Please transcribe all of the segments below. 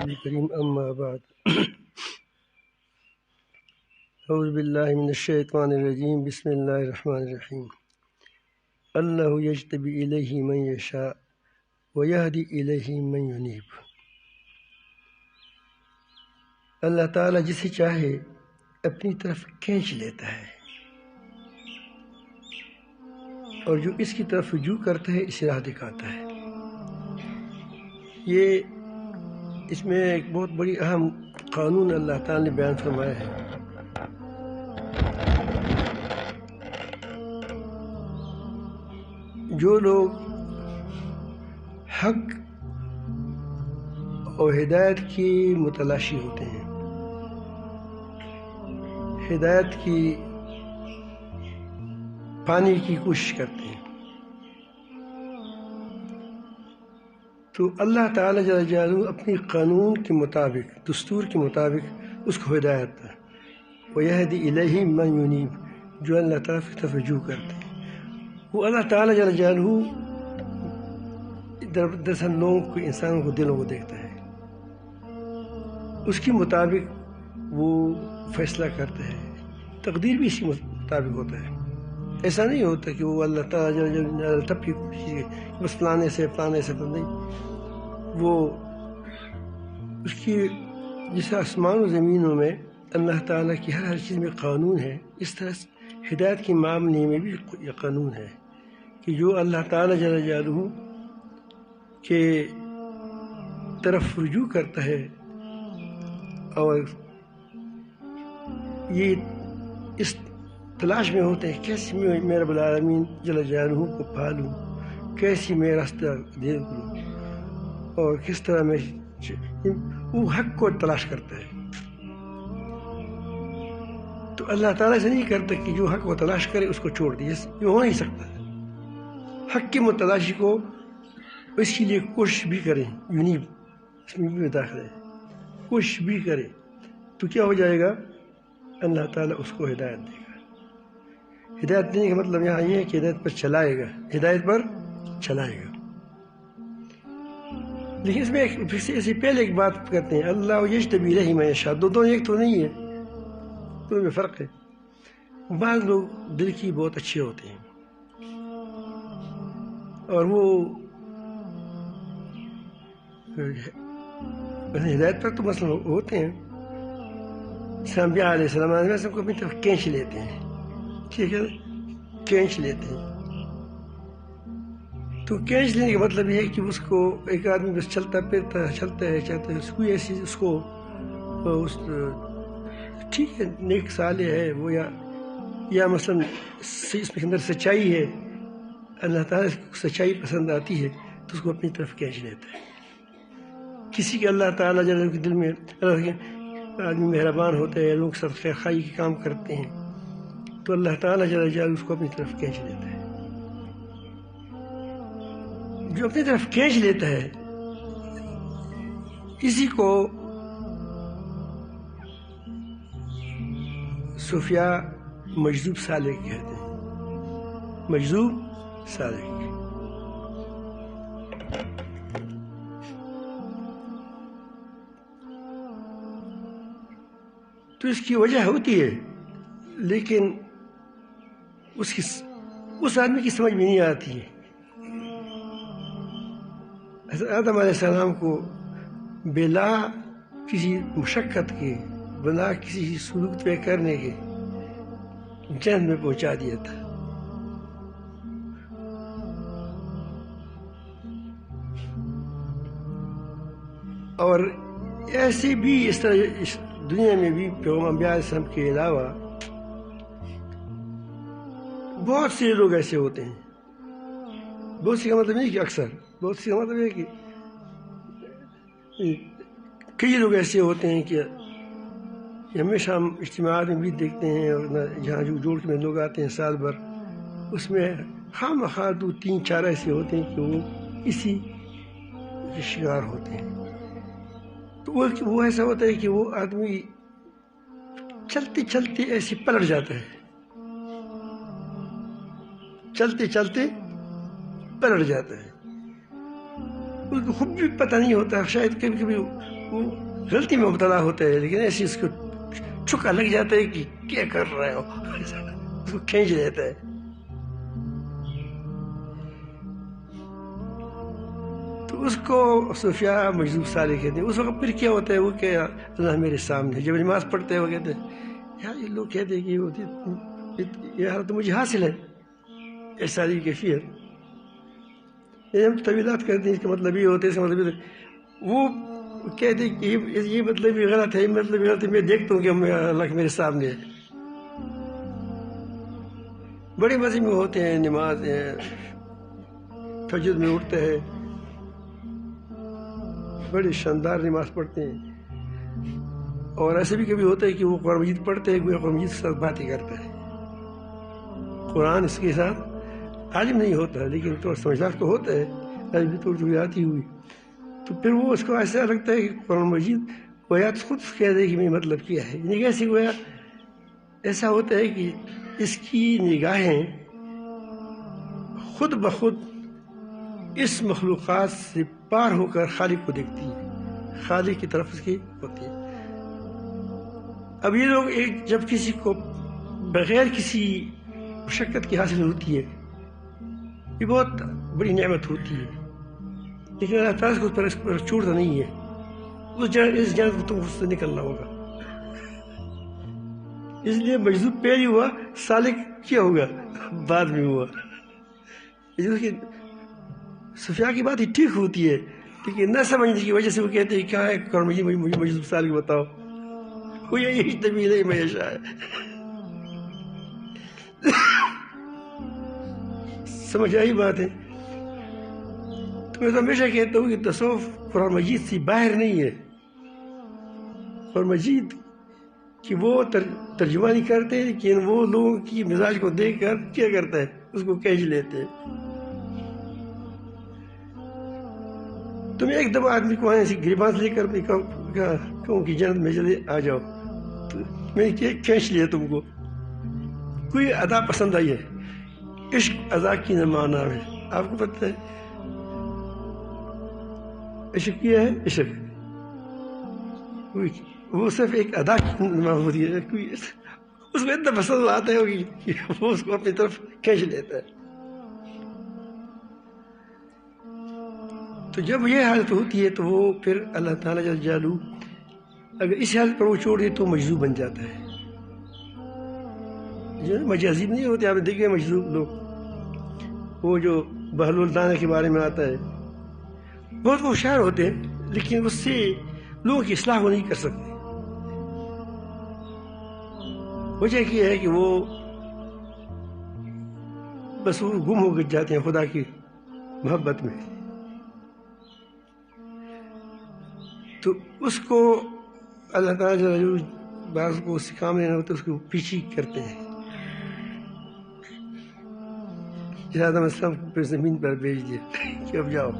رسول کریم اما بعد اعوذ باللہ من الشیطان الرجیم بسم اللہ الرحمن الرحیم اللہ یجتبی الیہ من یشاء ویہدی الیہ من ینیب۔ اللہ تعالیٰ جسے چاہے اپنی طرف کھینچ لیتا ہے اور جو اس کی طرف رجوع کرتا ہے اسے راہ دکھاتا ہے۔ یہ اس میں ایک بہت بڑی اہم قانون اللہ تعالیٰ نے بیان فرمایا ہے۔ جو لوگ حق اور ہدایت کی متلاشی ہوتے ہیں، ہدایت کی پانے کی کوشش کرتے ہیں، تو اللہ تعالیٰ جل جلالہ اپنی قانون کے مطابق، دستور کے مطابق اس کو ہدایت ہے۔ وَيَهْدِي إِلَيْهِ مَن يُنِيبُ، جو اللہ تعالیٰ کی طرف رجوع کرتے ہیں، وہ اللہ تعالیٰ جل جلالہ دراصل لوگوں کو، انسانوں کو، دلوں کو دیکھتا ہے، اس کے مطابق وہ فیصلہ کرتا ہے۔ تقدیر بھی اسی مطابق ہوتا ہے۔ ایسا نہیں ہوتا کہ وہ اللہ تعالیٰ جل جلالہ تب کی بس فلانے سے نہیں، وہ اس کی جس آسمان و زمینوں میں اللہ تعالیٰ کی ہر چیز میں قانون ہے، اس طرح ہدایت کے معاملے میں بھی یہ قانون ہے کہ جو اللہ تعالیٰ جل جلالہ کے طرف رجوع کرتا ہے اور یہ اس تلاش میں ہوتے ہیں کیسے میں رب العالمین جل جلالہ کو پالوں، کیسے میں راستہ دے کروں، اور کس طرح میں وہ حق کو تلاش کرتا ہے۔ تو اللہ تعالیٰ سے نہیں کرتا کہ جو حق کو تلاش کرے اس کو چھوڑ دے، یہ ہو نہیں سکتا۔ حق کی متلاشی کو اس کے لیے کوشش بھی کریں، یونیب اس میں بھی داخل ہے، کوشش بھی کرے تو کیا ہو جائے گا؟ اللہ تعالیٰ اس کو ہدایت دے گا۔ ہدایت دینے کا مطلب یہاں یہ ہے کہ ہدایت پر چلائے گا، ہدایت پر چلائے گا۔ لیکن اس میں پھر سے پہلے ایک بات کرتے ہیں، اللہ یجتبی الیہ من یشاء، دونوں ایک تو نہیں ہے، دونوں میں فرق ہے۔ بعض لوگ دل کی بہت اچھے ہوتے ہیں اور وہ ہدایت پر تو مثلا ہوتے ہیں، انبیاء علیہ السلام سب کو اپنی طرف کھینچ لیتے ہیں، ٹھیک ہے، کھینچ لیتے ہیں۔ تو کھینچ لینے کا مطلب یہ ہے کہ اس کو ایک آدمی بس چلتا پھرتا چلتا ہے اس کو ایسی اس کو ٹھیک ہے، نیک صالح ہے وہ، یا مثلا اس کے اندر سچائی ہے، اللہ تعالیٰ کو سچائی پسند آتی ہے تو اس کو اپنی طرف کھینچ لیتا ہے۔ کسی کے اللہ تعالیٰ جل کے دل میں آدمی مہربان ہوتا ہے، لوگ سب خیر خواہی کے کام کرتے ہیں تو اللہ تعالیٰ جل جلالہ اس کو اپنی طرف کھینچ لیتا ہے۔ جو اپنی طرف کھینچ لیتا ہے اسی کو صوفیاء مجذوب سالک کہتے ہیں، مجذوب سالک۔ تو اس کی وجہ ہوتی ہے، لیکن اس آدمی کی سمجھ میں نہیں آتی ہے۔ حضرت آدم علیہ السلام کو بلا کسی مشقت کے، بلا کسی سلوک طے کرنے کے جنت میں پہنچا دیا تھا۔ اور ایسے بھی اس طرح اس دنیا میں بھی پیغمبر انبیاء علیہ السلام کے علاوہ بہت سے لوگ ایسے ہوتے ہیں۔ بہت سی کا مطلب نہیں کہ اکثر، بہت سی کا مطلب ہے کہ کئی لوگ ایسے ہوتے ہیں کہ ہمیشہ ہم اجتماعات میں بھی دیکھتے ہیں، اور جہاں جو جوڑ کے میں لوگ آتے ہیں سال بھر، اس میں خواہ دو تین چار ایسے ہوتے ہیں کہ وہ اسی کے شکار ہوتے ہیں۔ تو وہ ایسا ہوتا ہے کہ وہ آدمی چلتے چلتے ایسے پلٹ جاتا ہے، چلتے چلتے پلٹ جاتا ہے، اس کو خود بھی پتہ نہیں ہوتا، شاید کبھی کبھی وہ غلطی میں مبتلا ہوتا ہے، لیکن ایسی اس کو چھکا لگ جاتا ہے کہ کیا کر رہے ہو، اس کو کھینچ لیتا ہے. تو اس کو صوفیاء مجذوب صالح کہتے ہیں. اس وقت پھر کیا ہوتا ہے، وہ کہ اللہ میرے سامنے. جب نماز پڑھتے ہیں وہ کہتے ہیں یار یہ لوگ کہتے ہیں کہ یہ حالت مجھے حاصل ہے، ایسا کی کیفیت. ہم طویلات کرتے ہیں، اس کا مطلب یہ ہوتا ہے، اس کا مطلب یہ وہ کہتے ہیں کہ یہ مطلب بھی غلط ہے، یہ مطلب بھی غلط ہے. میں دیکھتا ہوں کہ اللہ میرے سامنے ہے. بڑے مزے میں ہوتے ہیں، نماز فجر میں اٹھتے ہیں، بڑی شاندار نماز پڑھتے ہیں. اور ایسے بھی کبھی ہوتا ہے کہ وہ قرآن مجید پڑھتے ہیں، کوئی قرآن مجید کے ساتھ باتیں کرتا ہے. قرآن اس کے ساتھ عالم نہیں ہوتا لیکن تھوڑا سمجھدار تو ہوتا ہے، عربی طور جو آتی ہوئی. تو پھر وہ اس کو ایسا لگتا ہے کہ قرآن مجید گویا تو خود کہہ دے کہ میں مطلب کیا ہے. یعنی کیسے گویا ایسا ہوتا ہے کہ اس کی نگاہیں خود بخود اس مخلوقات سے پار ہو کر خالق کو دیکھتی ہے، خالق کی طرف اس کی ہوتی ہے. اب یہ لوگ جب کسی کو بغیر کسی مشقت کی حاصل ہوتی ہے، یہ بہت بڑی نعمت ہوتی ہے، لیکن اللہ تعالیٰ کو اس پر چھوڑتا نہیں ہے. اس جنت کو تم خود سے نکلنا ہوگا. اس لیے مجذوب پہلی ہوا، سالک کیا ہوگا بعد میں ہوا. صوفیاء کی بات ہی ٹھیک ہوتی ہے، لیکن نہ سمجھنے کی وجہ سے وہ کہتے ہیں کیا ہے قرآن مجید مجھے مجذوب سالک بتاؤ. وہ یہی طبیعی معیشہ ہے. سمجھ آئی بات ہے. تو میں تو ہمیشہ کہتا ہوں کہ تصوف قرآن مجید سے باہر نہیں ہے. قرآن مجید کہ وہ ترجمانی کرتے ہیں، لیکن وہ لوگوں کی مزاج کو دیکھ کر کیا کرتا ہے، اس کو کھینچ لیتے ہیں. تم ایک دفعہ آدمی کو ایسی گریبانس لے کر کہوں کہ جنت میں چلے آ جاؤ، تو میں کھینچ لیا تم کو. کوئی ادا پسند آئی ہے، عشق ادا کی نام ہے. آپ کو پتہ ہے عشق کیا ہے؟ عشق وہ صرف ایک ادا کی نام ہوتی ہے. کوئی اس کو اتنا پسند آتا ہے کہ وہ اس کو اپنی طرف کھینچ لیتا ہے. تو جب یہ حالت ہوتی ہے تو وہ پھر اللہ تعالیٰ جل جلالہ اگر اس حالت پر وہ چھوڑ دے تو مجذوب بن جاتا ہے. جو مجازیب نہیں ہوتے، آپ نے دیکھے مجذوب لوگ، وہ جو بہلول دانا کے بارے میں آتا ہے، بہت ہوشیار ہوتے ہیں لیکن اس سے لوگوں کی اصلاح وہ نہیں کر سکتے. وجہ یہ ہے کہ وہ بس وہ گم ہو کر جاتے ہیں خدا کی محبت میں. تو اس کو اللہ تعالیٰ جو بعض کو اس سے کام لینا ہوتا ہے اس کو پیچھے کرتے ہیں. آدم السلام کو پھر زمین پر بھیج دیا کہ اب جاؤ،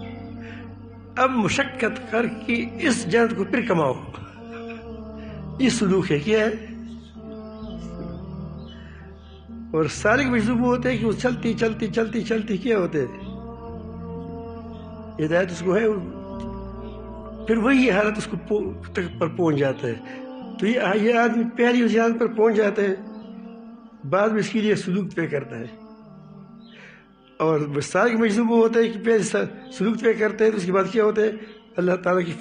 اب مشقت کر کے اس جنت کو پھر کماؤ. یہ سلوک ہے، کیا ہے؟ اور سالک مجذوب ہوتے ہیں کہ وہ چلتی چلتی چلتی چلتی کیا ہوتے ہیں، ہدایت اس کو ہے، پھر وہی حالت اس کو پر پہنچ جاتا ہے. تو یہ آدمی پہلی اس حالت پر پہنچ جاتا ہے، بعد میں اس کے لیے سلوک طے کرتا ہے. اور سالک مجذوب وہ ہوتا ہے کہ پہلے سلوک طے کرتا ہے تو اس کے بعد کیا ہوتا ہے، اللہ تعالیٰ کی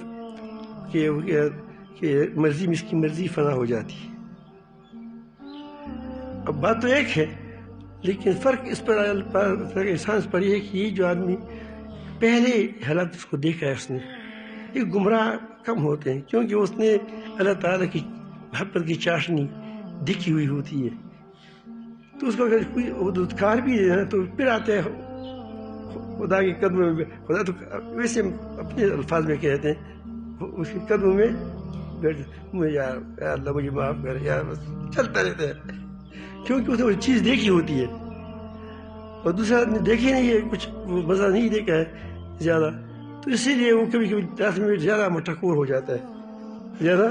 مرضی میں اس کی مرضی فنا ہو جاتی ہے. اب بات تو ایک ہے، لیکن فرق اس پر احساس پر یہ ہے کہ یہ جو آدمی پہلے حالات اس کو دیکھا ہے، اس نے یہ گمراہ کم ہوتے ہیں، کیونکہ اس نے اللہ تعالیٰ کی محبت کی چاشنی دیکھی ہوئی ہوتی ہے. تو اس کو اگر کوئی ادھکار بھی ہے تو پھر آتے ہیں خدا کے قدموں میں. خدا تو ویسے اپنے الفاظ میں کہتے ہیں اس کے قدموں میں بیٹھ یا اللہ مجھے معاف کر، یا بس چلتا رہتا ہے، کیونکہ اس نے وہ چیز دیکھی ہوتی ہے. اور دوسرا آدمی دیکھے نہیں ہے، کچھ وہ مزہ نہیں دیکھا ہے زیادہ، تو اسی لیے وہ کبھی کبھی 10 منٹ زیادہ مٹکور ہو جاتا ہے، زیادہ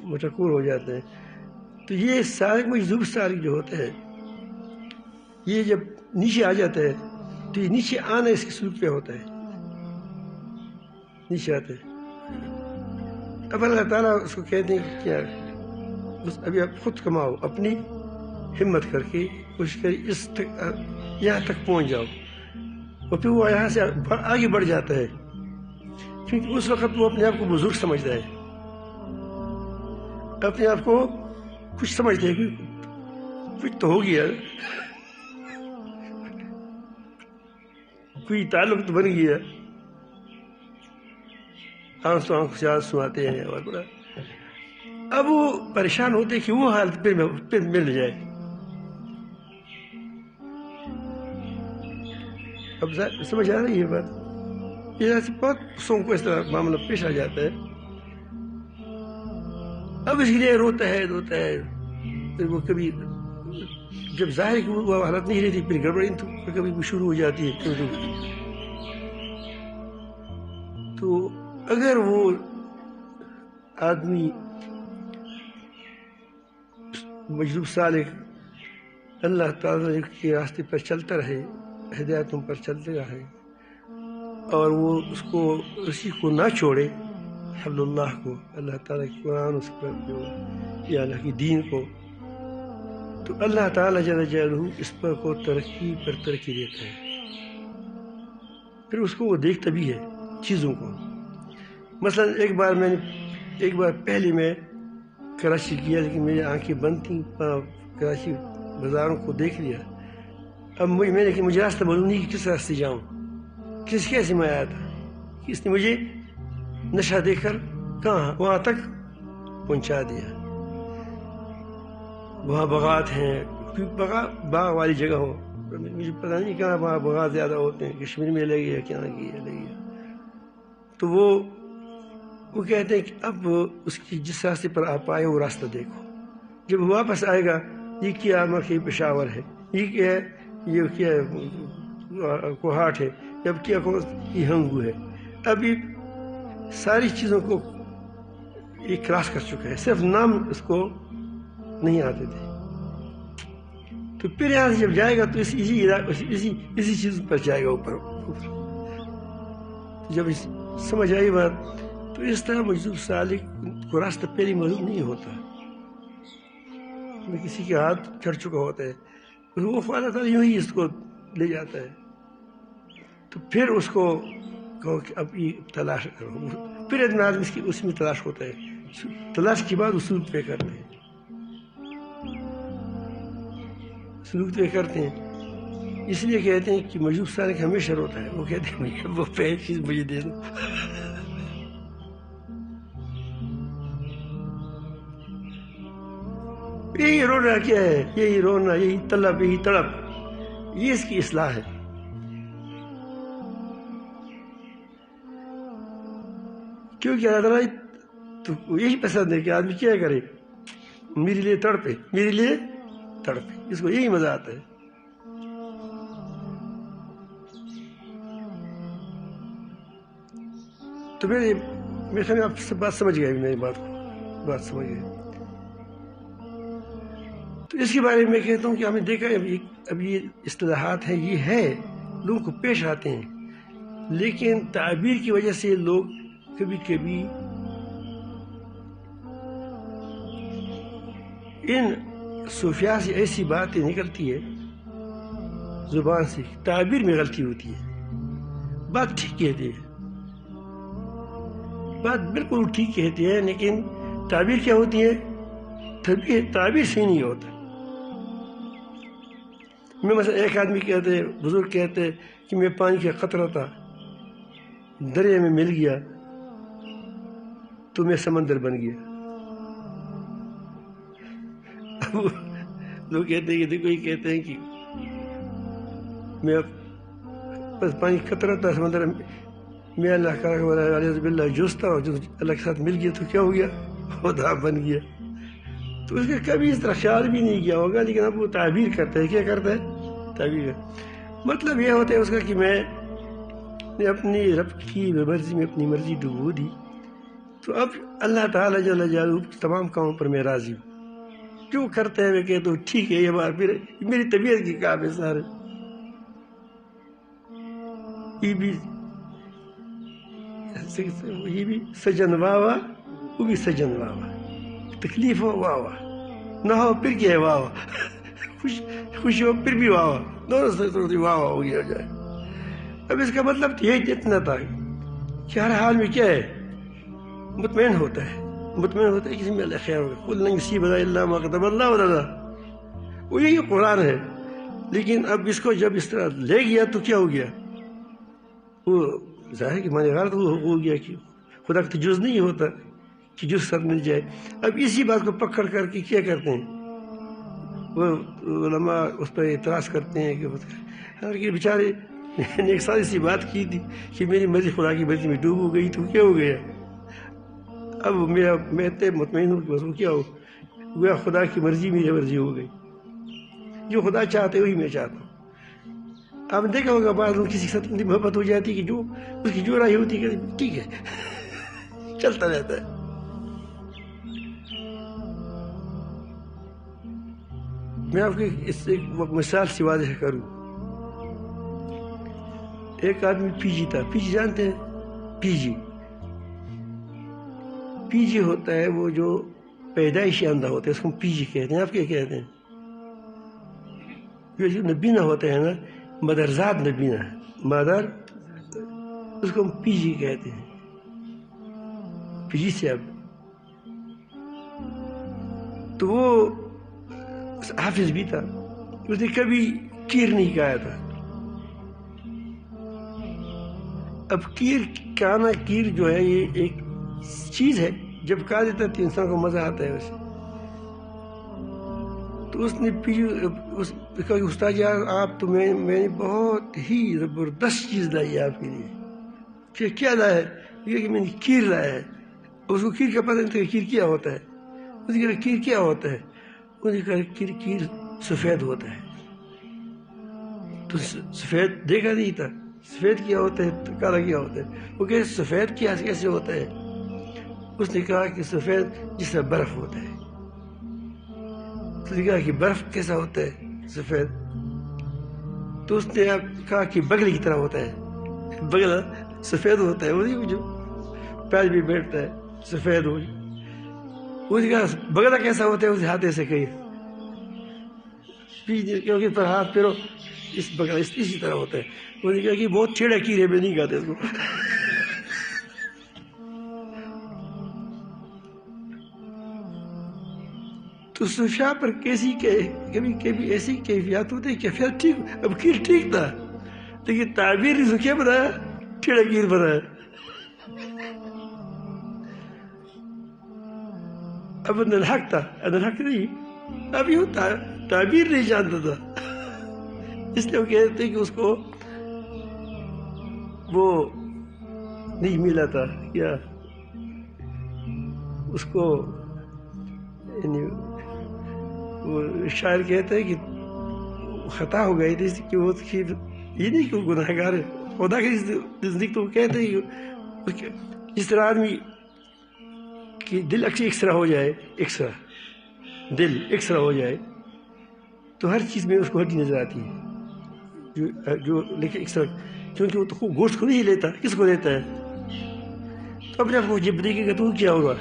مٹکور ہو جاتے ہیں. تو یہ سالک مجذوب سالک جو ہوتا ہے، یہ جب نیچے آ جاتا ہے تو یہ نیچے آنا اس کے سلوک پہ ہوتا ہے، نیچے آتا ہے. اب اللہ تعالیٰ اس کو کہتے ہیں کہ کیا بس ابھی آپ خود کماؤ، اپنی ہمت کر کے کوشش کر یہاں تک پہنچ جاؤ، اور پھر وہ یہاں سے آگے بڑھ جاتا ہے، کیونکہ اس وقت وہ اپنے آپ کو بزرگ سمجھتا ہے، اپنے آپ کو کچھ سمجھتے ہیں کہ کچھ تو ہو گیا، کوئی تعلق تو بن گیا، آنکھ تو آنکھ سے آنسو آتے ہیں، اور بڑا اب وہ پریشان ہوتے کہ وہ حالت پھر مل جائے۔ اب سمجھ آ رہی ہے بات؟ یہ بہت سونگ کو اس طرح معاملہ پیش آ جاتا ہے، اب اس لیے روتا ہے پھر وہ کبھی جب ظاہر کہ وہ حالت نہیں رہتی پھر گڑبڑی تو کبھی بھی شروع ہو جاتی ہے۔ تو اگر وہ آدمی مجذوب سالک اللہ تعالیٰ کے راستے پر چلتا رہے، ہدایتوں پر چلتے رہے، اور وہ اسی کو نہ چھوڑے، حبل اللہ کو، اللہ تعالیٰ کے قرآن، اس پر جو یا اللہ کی دین کو، تو اللہ تعالیٰ جل جلالہ اس پر کو ترقی پر ترقی دیتا ہے۔ پھر اس کو وہ دیکھتا بھی ہے چیزوں کو۔ مثلا ایک بار پہلے میں کراچی گیا، لیکن میری آنکھیں بند تھیں، کراچی بازاروں کو دیکھ لیا۔ اب میں نے کہ مجھے راستہ معلوم نہیں کہ کس راستے جاؤں، کیسے میں آیا تھا، کہ اس نے مجھے نشہ دے کر وہاں تک پہنچا دیا۔ وہاں باغات ہیں، باغ والی جگہ ہو، مجھے پتہ نہیں کہاں وہاں باغات زیادہ ہوتے ہیں، کشمیر میں لگے یا کیا لگے۔ تو وہ کہتے ہیں کہ اب اس کی جس راستے پر آپ آئے وہ راستہ دیکھو، جب واپس آئے گا یہ کیا مکھی پشاور ہے، یہ کیا ہے، یہ کیا کوہاٹ ہے، اب کیا یہ ہنگو ہے، اب یہ ساری چیزوں کو یہ کراس کر چکا ہے، صرف نام اس کو نہیں آتے تھے۔ تو پھر یہاں سے جب جائے گا تو اسی چیز پر جائے گا اوپر۔ جب سمجھ آئی بات، تو اس طرح مجذوب سالک کو راستہ پہلے معلوم نہیں ہوتا، کسی کے ہاتھ چڑھ چکا ہوتا ہے، وہ اللہ تعالیٰ یوں ہی اس کو لے جاتا ہے۔ تو پھر اس کو کہو کہ اب یہ تلاش کرو، پھر اتنا آدمی اس میں تلاش ہوتا ہے، تلاش کے بعد وہ سلوک طے کرتے ہیں، اس لیے کہتے ہیں کہ مجذوب سالک ہمیشہ روتا ہے، وہ کہتے ہیں وہ پہلی چیز مجھے دے دو۔ یہی رونا کیا ہے، یہی رونا، یہی طلب، یہی تڑپ، یہ اس کی اصلاح ہے۔ کیونکہ اللہ تعالیٰ تو یہی پسند ہے کہ آدمی کیا کرے، میرے لیے تڑپے، میرے لیے تڑپے، اس کو یہی مزہ آتا ہے۔ تو میرے خیال میں آپ سے بات سمجھ گئے، میری بات سمجھ گئے۔ تو اس کے بارے میں کہتا ہوں کہ ہمیں دیکھا اب یہ اصطلاحات ہیں، یہ ہے لوگوں کو پیش آتے ہیں، لیکن تعبیر کی وجہ سے لوگ کبھی کبھی ان صوفیاء سے ایسی باتیں نکلتی ہے زبان سے، تعبیر میں غلطی ہوتی ہے، بات ٹھیک کہتے ہیں، بات بالکل ٹھیک کہتے ہیں، لیکن تعبیر کیا ہوتی ہے، تعبیر صحیح نہیں ہوتا۔ میں مثلا ایک آدمی کہتے، بزرگ کہتے کہ میں پانی کا قطرہ تھا، دریا میں مل گیا تو میں سمندر بن گیا۔ لوگ کہتے ہیں کہ دیکھو، یہ کہتے ہیں کہ میں بس پانی کا قطرہ تھا، سمندر میں اللہ کا علیہ باللہ جز تھا، اور جو اللہ کے ساتھ مل گیا تو کیا ہو گیا، خدا بن گیا۔ تو اس کا کبھی اس طرح خیال بھی نہیں کیا ہوگا، لیکن اب وہ تعبیر کرتا ہے، کیا کرتا ہے، تعبیر۔ مطلب یہ ہوتا ہے اس کا کہ میں نے اپنی رب کی مرضی میں اپنی مرضی ڈبو دی، تو اب اللہ تعالیٰ جل جلالہ تمام کاموں پر میں راضی ہوں، جو کرتے ہیں میں کہتا ہوں ٹھیک ہے، یہ بات پھر میری طبیعت کی کام ہے سارے، یہ بھی سجن واوا وہ بھی سجن واہ واہ، تکلیف ہو واہ واہ، نہ ہو پھر کیا ہے واہ واہ، خوشی ہو پھر بھی واہ واہ، دونوں سے واہ واہ ہو گیا جائے۔ اب اس کا مطلب تو یہی اتنا تھا کہ ہر حال میں کیا ہے، مطمئن ہوتا ہے، مطمئن ہوتا ہے کسی میں اللہ خیر ہوگا، قل لن یصیبنا الا ما كتب الله لنا، وہ یہی قرآن ہے۔ لیکن اب اس کو جب اس طرح لے گیا تو کیا ہو گیا، وہ ظاہر کہ مانے غلط ہو گیا کہ خدا کا جز نہیں ہوتا کہ جز سر مل جائے۔ اب اسی بات کو پکڑ کر کے کیا کرتے ہیں وہ علماء، اس پر اعتراض کرتے ہیں کہ بیچارے نے ایک سادی سی بات کی تھی کہ میری مرضی خدا کی مرضی میں ڈوب ہو گئی تو کیا ہو گیا، اب میں مطمئن ہوں کہ بس وہ کیا ہو گیا، خدا کی مرضی میری مرضی ہو گئی، جو خدا چاہتے وہی میں چاہتا ہوں۔ آپ نے دیکھا ہوگا بعض لوگ کسی کے ساتھ اتنی محبت ہو جاتی کہ جو اس کی جو رائے ہوتی ہے ٹھیک ہے چلتا رہتا ہے۔ میں آپ کو اس سے ایک مثال سے واضح کروں، ایک آدمی پی جی تھا، پی جی جانتے ہیں؟ پی جی ہوتا ہے وہ جو پیدائشی اندھا ہوتا ہے، اس کو ہم پی جی کہتے ہیں۔ آپ کیا کہتے ہیں؟ جو نبینا ہوتا ہے نا، مدرزاد نبینا، مادر، اس کو ہم پی جی کہتے ہیں، پی جی سے۔ اب تو وہ حافظ بھی تھا، اس نے کبھی کیر نہیں کہا تھا۔ اب کیر جو ہے یہ ایک چیز ہے، جب کہا دیتا ہے تو انسان کو مزہ آتا ہے ویسے۔ تو اس نے کہا کہ استاد یار آپ تو میں نے بہت ہی زبردست چیز لائی ہے آپ کے لیے۔ کہ کیا لایا ہے؟ یہ کہ میں نے کیر لایا ہے۔ اس کو کیر کا پتہ نہیں تھا کہ کیر کیا ہوتا ہے۔ اس نے کہا کیر کیا ہوتا ہے؟ انہوں نے کہا کیر سفید ہوتا ہے۔ تو سفید دیکھا نہیں تھا، سفید کیا ہوتا ہے تو کالا کیا ہوتا ہے؟ وہ کہ سفید کیسے ہوتا ہے؟ اس نے کہا کہ سفید جس طرح برف ہوتا ہے۔ اس نے کہا کہ برف کیسا ہوتا ہے سفید؟ تو اس نے کہا کہ بگلے کی طرح ہوتا ہے، بگلا سفید ہوتا ہے، وہی جو پیر بھی بیٹھتا ہے سفید ہو۔ اس نے کہا بگلا کیسا ہوتا ہے؟ اس ہاتھے سے کہی کیونکہ پر ہاتھ پھیرو، اس بگلا اسی طرح ہوتا ہے۔ وہ نے کہا کہ بہت چھیڑا کیر ہے، میں نہیں کہتے اس کو۔ تو صفیہ پر کبھی ایسی کیفیات ہوتی ہے، کیفیت ٹھیک، اب کیر ٹھیک تھا لیکن تعبیر نے کیا بنایا، ٹھیڑا کیر بنایا۔ اب الحق تھا، الحق نہیں، اب یوں تعبیر نہیں جانتا تھا، اس لیے وہ کہتے کہ اس کو وہ نہیں ملا تھا، کیا اس کو، یعنی وہ شاعر کہتا ہے کہ خطا ہو گئی تھی کہ وہ یہ نہیں کہ وہ گناہ گار ہے، خدا کے نزدیک تو وہ کہتے ہیں کہ جس طرح آدمی کہ دل ایکسرا ہو جائے، دل ایکسرا ہو جائے تو ہر چیز میں اس کو ہڈی نظر آتی ہے، جو لیکن ایکسرا، کیونکہ وہ تو گوشت کو نہیں لیتا، کس کو لیتا ہے؟ تو اپنے آپ کو جب دیکھے گا تو وہ کیا ہوگا،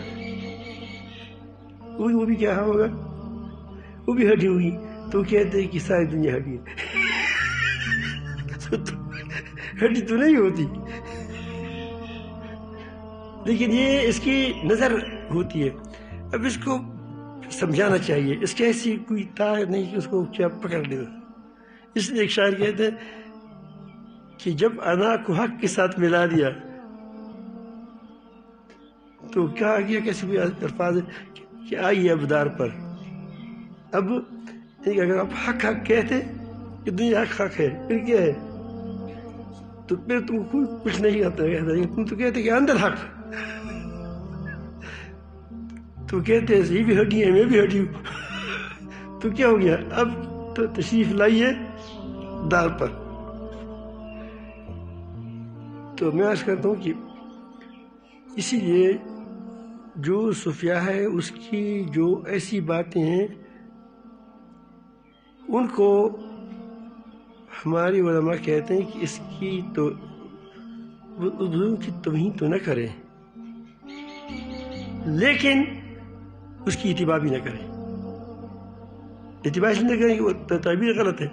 وہ بھی کیا ہوگا، وہ بھی ہڈی ہوگی۔ تو کہتے ہیں کہ ساری دنیا ہڈی ہے، ہڈی تو نہیں ہوتی، لیکن یہ اس کی نظر ہوتی ہے۔ اب اس کو سمجھانا چاہیے، اس کی ایسی کوئی طاقت نہیں کہ اس کو کیا پکڑ لے۔ اس لیے ایک شاعر کہتے ہیں کہ جب انا کو حق کے ساتھ ملا دیا تو کہا گیا، کیسے بھی الفاظ کہ آئیے ابدار پر، اب اگر آپ حق کہتے کہ دنیا حق ہے، پھر کیا ہے؟ تو پھر تم کو کچھ نہیں آتا ہے، تم تو کہتے کہ اندر حق، تو کہتے ہیں یہ بھی ہڈی ہے، میں بھی ہڈی ہوں، تو کیا ہو گیا؟ اب تو تشریف لائیے دار پر۔ تو میں عرض کرتا ہوں کہ اسی لیے جو صوفیہ ہے اس کی جو ایسی باتیں ہیں ان کو ہماری علماء کہتے ہیں کہ اس کی توہین تو نہ کریں، لیکن اس کی اتباع بھی نہ کریں. اتباع اس لیے نہ کریں کہ وہ تعبیر غلط ہے.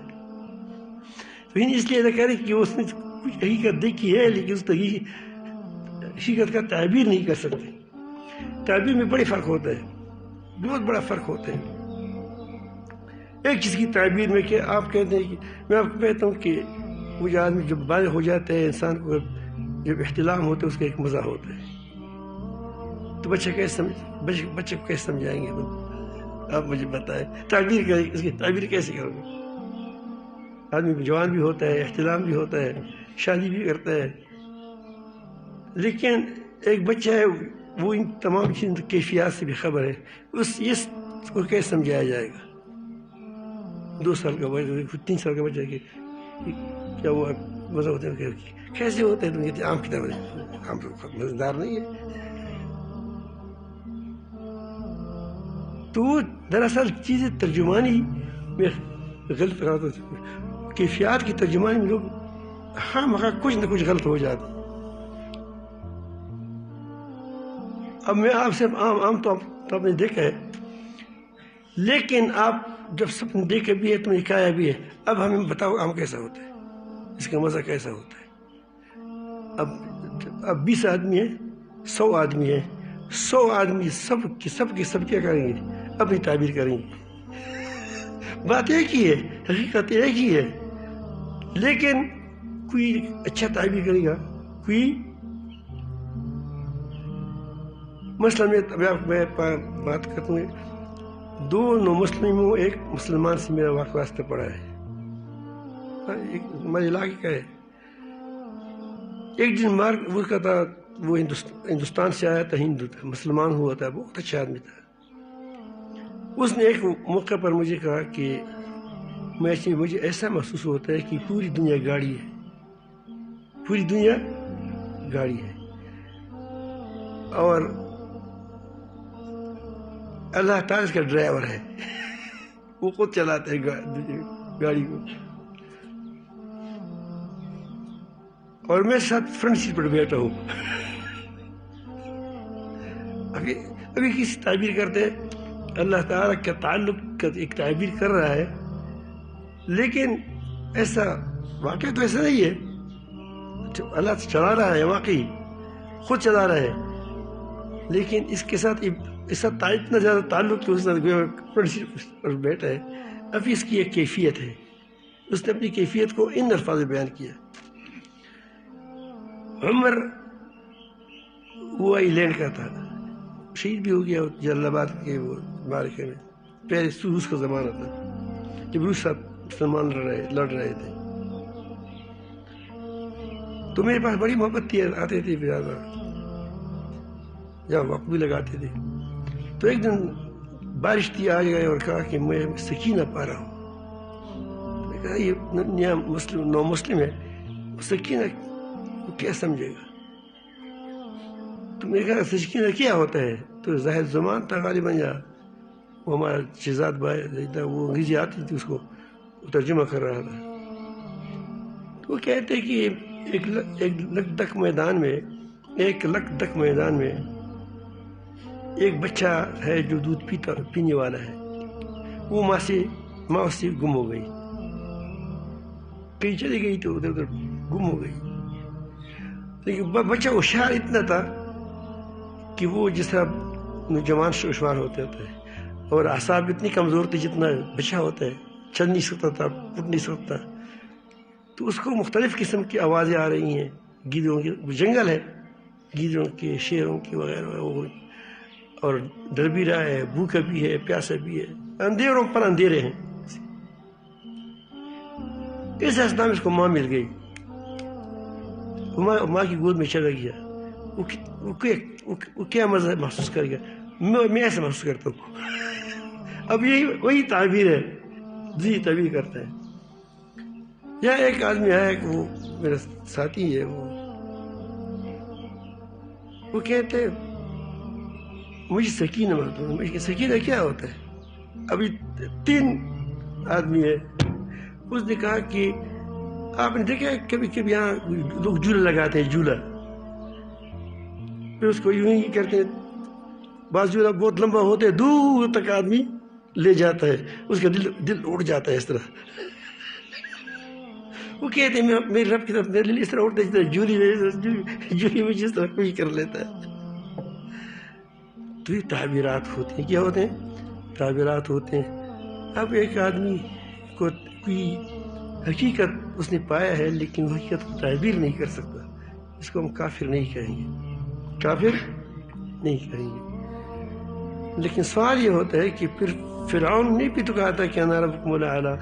تو اس لیے نہ کریں کہ اس نے کچھ حقیقت دیکھی ہے لیکن اس حقیقت کا تعبیر نہیں کر سکتے. تعبیر میں بڑے فرق ہوتا ہے, بہت بڑا فرق ہوتا ہے. ایک چیز کی تعبیر میں کہ آپ کہتے ہیں کہ میں آپ کو کہتا ہوں کہ وہ جو آدمی جب بالغ ہو جاتا ہے, انسان کو جب احتلام ہوتا ہے اس کا ایک مزہ ہوتا ہے. تو بچے کو کیسے سمجھائیں گے؟ آپ مجھے بتائیں, تعبیر کریں, اس کی تعبیر کیسے کرو گے؟ آدمی جوان بھی ہوتا ہے, احتلام بھی ہوتا ہے, شادی بھی کرتا ہے, لیکن ایک بچہ ہے وہ ان تمام کیفیات سے بھی خبر ہے. اس کو کیسے سمجھایا جائے گا؟ 2 سال کا بچہ, 3 سال کا بچہ کہ کیا وہ مزہ ہوتا ہے, کیسے ہوتا ہے؟ تم کہتے آم کی طرح, آم مزیدار نہیں ہے. تو دراصل چیزیں ترجمانی میں غلط کرتے ہیں. کیفیات کی ترجمانی میں لوگ کچھ نہ کچھ غلط ہو جاتے. اب میں آپ سے عام تو آپ نے دیکھا ہے, لیکن آپ جب سپنے دیکھے بھی ہے, تم نے کھایا بھی ہے, اب ہمیں بتاؤ آم کیسا ہوتا ہے, اس کا مزہ کیسا ہوتا ہے. اب 20 آدمی ہیں, 100 آدمی ہیں, 100 آدمی سب کیا کریں گے؟ اپنی تعبیر کریں گے. بات ایک ہی ہے, حقیقت ایک ہی ہے, لیکن کوئی اچھا تعبیر کرے گا, کوئی مثلا میں بات کرتا ہوں, 2 نامسلموں ایک مسلمان سے میرا واسطہ پڑا ہے, ہمارے علاقے کا ہے. ایک دن وہ کا تھا, وہ ہندوستان سے آیا تھا, ہندو تھا, مسلمان ہوا تھا, بہت اچھا آدمی تھا. اس نے ایک موقع پر مجھے کہا کہ مجھے ایسا محسوس ہوتا ہے کہ پوری دنیا گاڑی ہے, پوری دنیا گاڑی ہے, اور اللہ تعالیٰ اس کا ڈرائیور ہے, وہ خود چلاتا ہے گاڑی کو, اور میں ساتھ فرنٹ سیٹ پر بیٹھا ہوں. ابھی کسی تعبیر کرتے ہیں, اللہ تعالیٰ کا تعلق کا ایک تعبیر کر رہا ہے, لیکن ایسا واقعہ تو ایسا نہیں ہے. اللہ چلا رہا ہے, واقعی خود چلا رہا ہے, لیکن اس کے ساتھ اتنا زیادہ تعلق کہ اس فرنٹ سیٹ پر بیٹھا ہے. ابھی اس کی ایک کیفیت ہے, اس نے اپنی کیفیت کو ان الفاظ میں بیان کیا. عمر وہ انگلینڈ کا تھا, شہید بھی ہو گیا جلال آباد کے وہ معرکے میں. پہلے روس کا زمانہ تھا جب روس ساتھ مسلمان لڑ رہے تھے. تو میرے پاس بڑی محبت تھی, آتے تھے زیادہ, جہاں وقت بھی لگاتے تھے. تو ایک دن بارش تھی, آ گئے اور کہا کہ میں سکینہ پا رہا ہوں. میں کہا یہ نیا نو مسلم ہے, سکینہ وہ کیا سمجھے گا؟ تو میں نے کہا سکینہ کیا ہوتا ہے؟ تو زاہد زمان تھا غالباً, یا وہ ہمارا شہزاد بھائی تھا, وہ انگریزی آتی تھی, اس کو ترجمہ کر رہا تھا. تو وہ کہتے کہ ایک لک دک میدان میں ایک بچہ ہے جو دودھ پینے والا ہے. وہ ماں اس سے گم ہو گئی, کہیں چلی گئی تو ادھر گم ہو گئی. لیکن بچہ ہوشیار اتنا تھا کہ وہ جس طرح نوجوان شمار ہوتے ہیں, اور اعصاب اتنی کمزور تھی جتنا بچہ ہوتا ہے, چل نہیں سکتا تھا, اٹھ نہیں سکتا. تو اس کو مختلف قسم کی آوازیں آ رہی ہیں, گیدڑوں کی, جنگل ہے, گیدڑوں کے, شیروں کی وغیرہ, اور ڈر بھی رہا ہے, بھوکا بھی ہے, پیاسا بھی ہے, اندھیروں پر اندھیرے ہیں. اس اسنا میں اس کو ماں مل گئی, ماں کی گود میں چلا گیا. وہ کیا مزہ محسوس کر گیا؟ میں ایسا محسوس کرتا ہوں. اب یہی وہی تعبیر ہے, جی تعبیر کرتا ہے. یا ایک آدمی آیا کہ وہ میرا ساتھی ہے, وہ کہتے مجھے سکینہ ملتا ہے. سکینہ کیا ہوتا ہے؟ ابھی 3 آدمی ہے. اس نے کہا کہ آپ نے دیکھا کبھی کبھی یہاں لوگ جھولا لگاتے ہیں, جھولا, پھر اس کو یوں ہی کرتے ہیں, بعض جو بہت لمبا ہوتا ہے دور تک آدمی لے جاتا ہے، اس کا دل اڑ جاتا ہے اس طرح. وہ کہتے ہیں میرے رب کی طرف میرے لیے اس طرح اڑتا ہے جس طرح جولی میں جس طرح کوئی کر لیتا ہے. تو یہ تعبیرات ہوتے ہیں. کیا ہوتے ہیں؟ تعبیرات ہوتے ہیں. اب ایک آدمی کو کوئی حقیقت اس نے پایا ہے لیکن وہ حقیقت کو تعبیر نہیں کر سکتا، اس کو ہم کافر نہیں کہیں گے، کافر نہیں کہیں گے. لیکن سوال یہ ہوتا ہے کہ پھر فرعون نے بھی تو کہا تھا کہ انا ربکم الاعلی،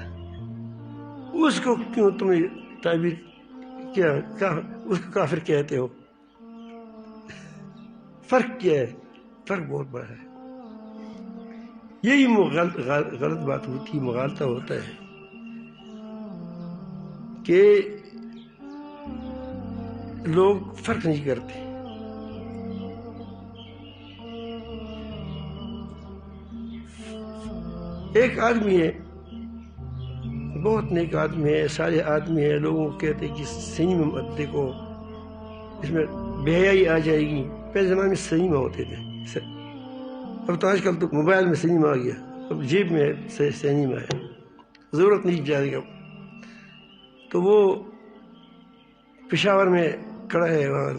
اس کو کیوں تم نے تعبیر کیا اس کو کافر کہتے ہو؟ فرق کیا ہے؟ فرق بہت بڑا ہے. یہی غلط بات ہوتی ہے، مغالطہ ہوتا ہے کہ لوگ فرق نہیں کرتے. ایک آدمی ہے، بہت نیک آدمی ہے، سارے آدمی ہے، لوگوں کو کہتے ہیں کہ سنیما مت دیکھو، اس میں بے حیائی آ جائے گی. پہلے زمانے میں سنیما ہوتے تھے، اب تو آج کل تو موبائل میں سنیما آ گیا، اب جیب میں سنیما ہے، ضرورت نہیں جائے گا. تو وہ پشاور میں کڑا ہے، وہاں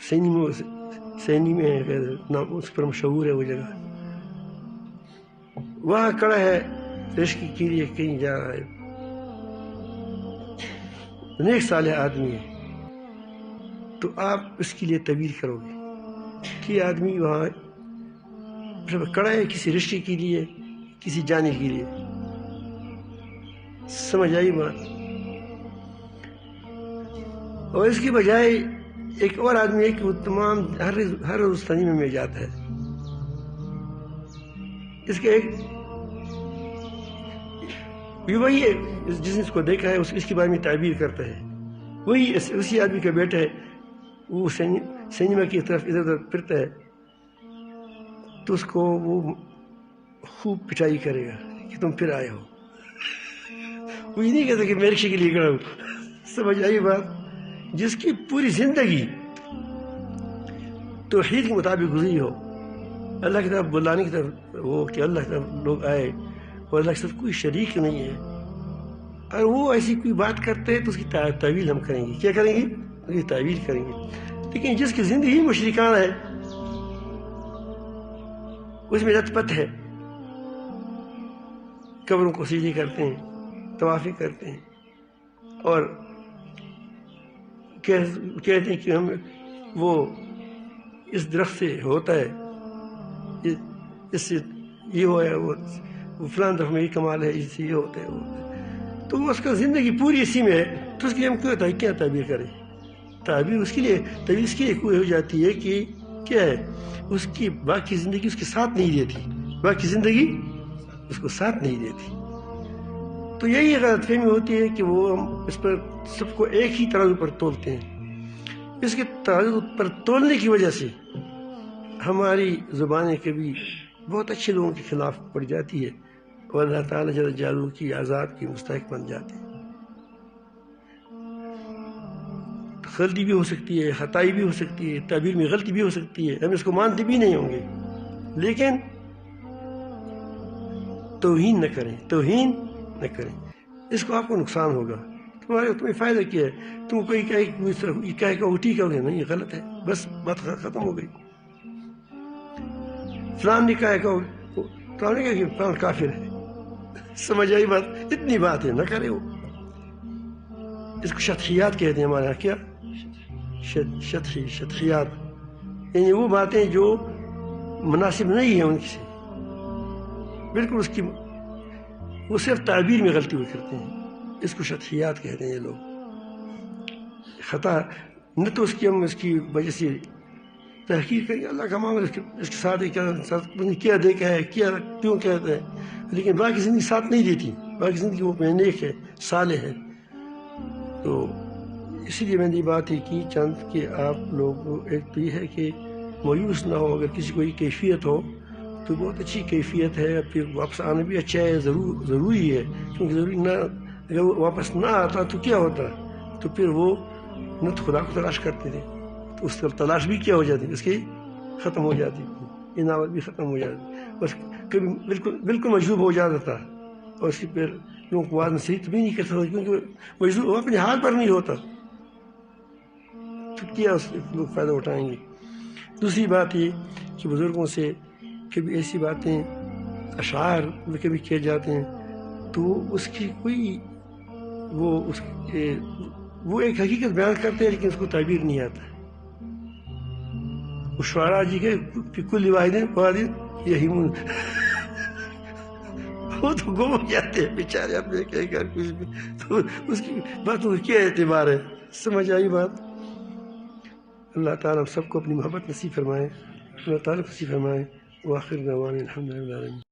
سینیما ہے نام اس پر مشہور ہے وہ جگہ، وہاں کڑا ہے رشک کے لیے کہیں جا رہا ہے، نیک صالح آدمی ہے. تو آپ اس کے لیے تعبیر کرو گے کہ آدمی وہاں کڑا ہے کسی رشتے کے لیے، کسی جانے کے لیے. سمجھ آئی بات؟ اور اس کی بجائے ایک اور آدمی ہے کہ وہ تمام ہر روز سنیما میں جاتا ہے. اس کا ایک وہی ہے جس نے اس کو دیکھا ہے، اس کے بارے میں تعبیر کرتا ہے. وہی اسی آدمی کا بیٹا ہے، وہ سنیما کی طرف ادھر ادھر پھرتا ہے تو اس کو وہ خوب پٹائی کرے گا کہ تم پھر آئے ہو. وہ یہ نہیں کہتا کہ میں رکشے کے لیے کھڑا ہوں. سمجھ آئی بات؟ جس کی پوری زندگی توحید کے مطابق گزری ہو، اللہ کی طرف بلانے کی طرف وہ کہ اللہ کی طرف لوگ آئے اور اللہ کے ساتھ کوئی شریک نہیں ہے، اور وہ ایسی کوئی بات کرتے ہیں تو اس کی تعویل ہم کریں گے. کیا کریں گے؟ اس کی تعویل کریں گے. لیکن جس کی زندگی مشرکانہ ہے، اس میں لت پت ہے، قبروں کو سجدے کرتے ہیں، طوافیں کرتے ہیں، اور کہتے ہیں کہ ہم وہ اس درخت سے ہوتا ہے، اس سے یہ ہوا ہے، وہ فلان درخت میں یہ کمال ہے، اس سے یہ ہوتا ہے، وہ ہوتا ہے. تو وہ اس کا زندگی پوری اسی میں ہے، تو اس کے لیے ہم کیا تعبیر کریں؟ تعبیر اس کے لیے کوئی ہو جاتی ہے کہ کیا ہے، اس کی باقی زندگی اس کے ساتھ نہیں دیتی، باقی زندگی اس کو ساتھ نہیں دیتی. تو یہی غلط فہمی ہوتی ہے کہ وہ ہم اس پر سب کو ایک ہی ترازو پر تولتے ہیں. اس کے ترازو پر تولنے کی وجہ سے ہماری زبانیں کبھی بہت اچھے لوگوں کے خلاف پڑ جاتی ہے اور اللہ تعالیٰ جل جلالہ کی عذاب کی مستحق بن جاتی ہے. غلطی بھی ہو سکتی ہے، خطائی بھی ہو سکتی ہے، تعبیر میں غلطی بھی ہو سکتی ہے، ہم اس کو مانتے بھی نہیں ہوں گے، لیکن توہین نہ کریں. اس کو آپ کو نقصان ہوگا، تمہیں فائدہ کیا ہے؟ تم کوئی کہے کہ وہ ٹھیک ہے، نہیں غلط ہے، بس بات ختم ہو گئی. فلان نے کہا کہ فلان کافر ہے. سمجھ آئی بات؟ اتنی بات ہے، نہ کرے وہ. اس کو شطحیات کہتے ہیں ہمارے یہاں. کیا شطحیات؟ یعنی وہ باتیں جو مناسب نہیں ہیں ان سے، بالکل اس کی وہ صرف تعبیر میں غلطی ہوئی کرتے ہیں. اس کو شطحیات کہتے ہیں یہ لوگ. خطا نہ تو اس کی ہم اس کی وجہ سے تحقیق کریں گے، اللہ کا معاملہ اس کے ساتھ کیا دیکھا ہے، کیا کیوں کہتا ہے، لیکن باقی زندگی ساتھ نہیں دیتی، باقی زندگی وہ نیک ہے، صالح ہے. تو اسی لیے میں نے یہ بات ہی کی چند کہ آپ لوگ ایک تو یہ ہے کہ مایوس نہ ہو. اگر کسی کو یہ کیفیت ہو تو بہت اچھی کیفیت ہے، پھر واپس آنا بھی اچھا ہے، ضروری ہے، کیونکہ ضروری نہ اگر وہ واپس نہ آتا تو کیا ہوتا؟ تو پھر وہ نہ تو خدا کو تلاش کرتے تھے، تو اس کا تلاش بھی کیا ہو جاتی، اس کی ختم ہو جاتی. انعامات بھی ختم ہو جاتی، بس کبھی بالکل مجذوب ہو جاتا تھا، اور اس کی پھر لوگوں کو بات نصیحت بھی نہیں کرتا تھا، کیونکہ مجذوب وہ اپنے حال پر نہیں ہوتا، تو کیا اس لوگ فائدہ اٹھائیں گے۔ دوسری بات یہ کہ بزرگوں سے کبھی ایسی باتیں اشعار میں کبھی کیے جاتے ہیں تو اس کی کوئی وہ ایک حقیقت بیان کرتے ہیں، لیکن اس کو تعبیر نہیں آتا ہے۔ وہ شعراء جی کے کل واحد یہی وہ تو گم ہو جاتے ہیں بیچارے اپنے کہہ کر کچھ بھی، تو اس کی باتوں کا کیا اعتبار ہے؟ سمجھ آئی بات؟ اللہ تعالیٰ ہم سب کو اپنی محبت نصیب فرمائے، اللہ تعالیٰ نصیب فرمائے۔ وآخر دعوانا الحمد للہ۔